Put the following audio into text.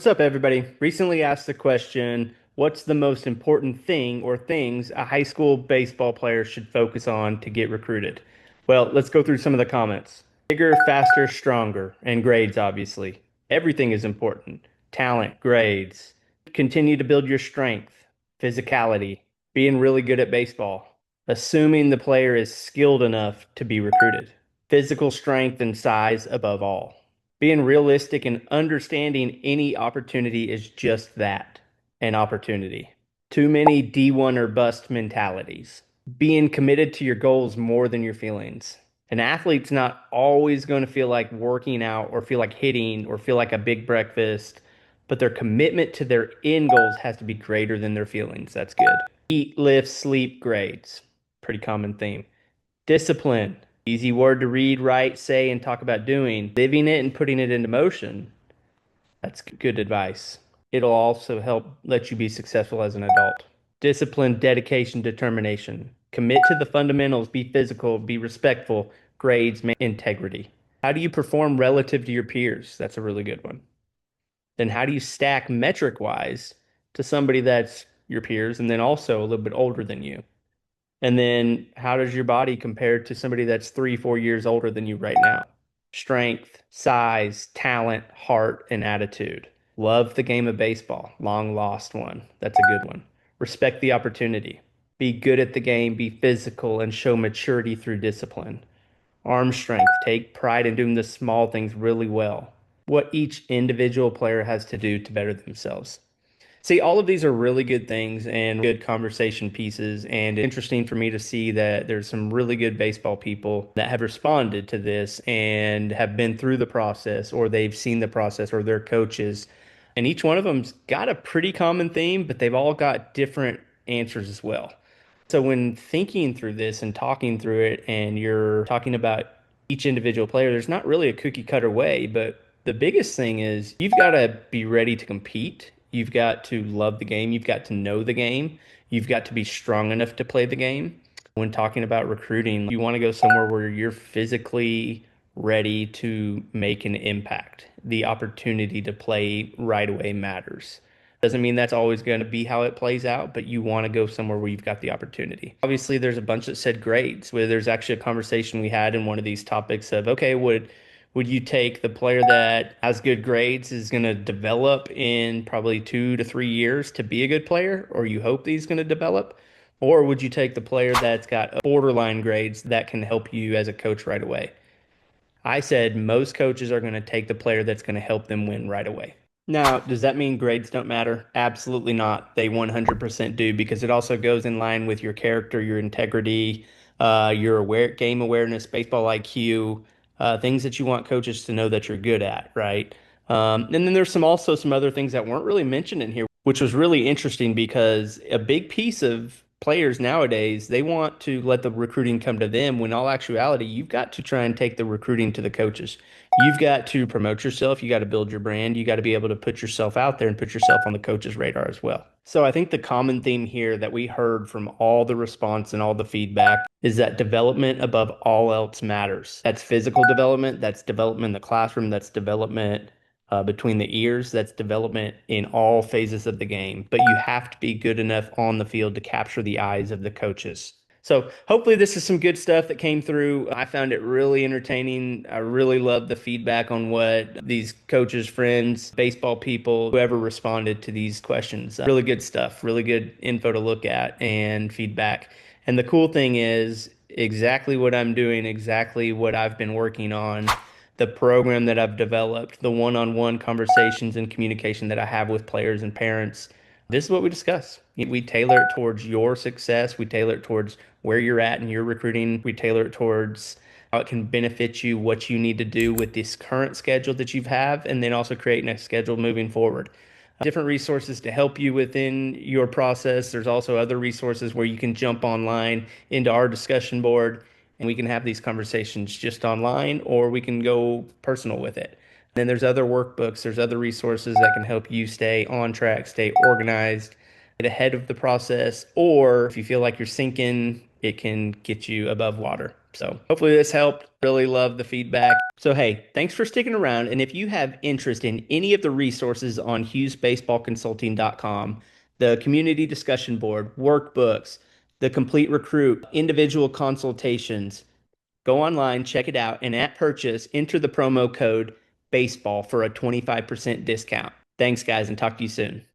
What's up, everybody? Recently asked the question, what's the most important thing or things a high school baseball player should focus on to get recruited? Well, let's go through some of the comments. Bigger, faster, stronger, and grades, obviously. Everything is important. Talent, grades. Continue to build your strength, physicality, being really good at baseball, assuming the player is skilled enough to be recruited, physical strength and size above all. Being realistic and understanding any opportunity is just that, an opportunity. Too many D1 or bust mentalities. Being committed to your goals more than your feelings. An athlete's not always going to feel like working out or feel like hitting or feel like a big breakfast, but their commitment to their end goals has to be greater than their feelings. That's good. Eat, lift, sleep, grades. Pretty common theme. Discipline, easy word to read, write, say, and talk about doing. Living it and putting it into motion. That's good advice. It'll also help let you be successful as an adult. Discipline, dedication, determination. Commit to the fundamentals, be physical, be respectful, grades, integrity. How do you perform relative to your peers? That's a really good one. Then how do you stack metric wise to somebody that's your peers and then also a little bit older than you? And then how does your body compare to somebody that's 3, 4 years older than you right now? Strength, size, talent, heart, and attitude. Love the game of baseball. Long lost one. That's a good one. Respect the opportunity. Be good at the game, be physical, and show maturity through discipline. Arm strength. Take pride in doing the small things really well. What each individual player has to do to better themselves. See, all of these are really good things and good conversation pieces, and interesting for me to see that there's some really good baseball people that have responded to this and have been through the process, or they've seen the process, or their coaches. And each one of them's got a pretty common theme, but they've all got different answers as well. So when thinking through this and talking through it, and you're talking about each individual player, there's not really a cookie cutter way, but the biggest thing is you've got to be ready to compete. You've got to love the game. You've got to know the game. You've got to be strong enough to play the game. When talking about recruiting, you want to go somewhere where you're physically ready to make an impact. The opportunity to play right away matters. Doesn't mean that's always going to be how it plays out, but you want to go somewhere where you've got the opportunity. Obviously, there's a bunch that said grades, where there's actually a conversation we had in one of these topics of, okay, would you take the player that has good grades is going to develop in probably 2 to 3 years to be a good player, or you hope that he's going to develop? Or would you take the player that's got borderline grades that can help you as a coach right away? I said most coaches are going to take the player that's going to help them win right away. Now, does that mean grades don't matter? Absolutely not. They 100% do because it also goes in line with your character, your integrity, game awareness, baseball IQ, things that you want coaches to know that you're good at, right? And then there's some other things that weren't really mentioned in here, which was really interesting because a big piece of players nowadays, they want to let the recruiting come to them when all actuality, you've got to try and take the recruiting to the coaches. You've got to promote yourself. You got to build your brand. You got to be able to put yourself out there and put yourself on the coach's radar as well. So I think the common theme here that we heard from all the response and all the feedback is that development above all else matters. That's physical development. That's development in the classroom. That's development between the ears. That's development in all phases of the game. But you have to be good enough on the field to capture the eyes of the coaches. So hopefully this is some good stuff that came through. I found it really entertaining. I really loved the feedback on what these coaches, friends, baseball people, whoever responded to these questions. Really good stuff, really good info to look at and feedback. And the cool thing is exactly what I'm doing, exactly what I've been working on, the program that I've developed, the one-on-one conversations and communication that I have with players and parents. This is what we discuss. We tailor it towards your success. We tailor it towards where you're at in your recruiting. We tailor it towards how it can benefit you, what you need to do with this current schedule that you have, and then also creating a schedule moving forward. Different resources to help you within your process. There's also other resources where you can jump online into our discussion board and we can have these conversations just online, or we can go personal with it. Then there's other workbooks, there's other resources that can help you stay on track, stay organized, get ahead of the process, or if you feel like you're sinking, it can get you above water. So hopefully this helped. Really love the feedback. So hey, thanks for sticking around. And if you have interest in any of the resources on HughesBaseballConsulting.com, the community discussion board, workbooks, the complete recruit, individual consultations, go online, check it out, and at purchase, enter the promo code baseball for a 25% discount. Thanks, guys, and talk to you soon.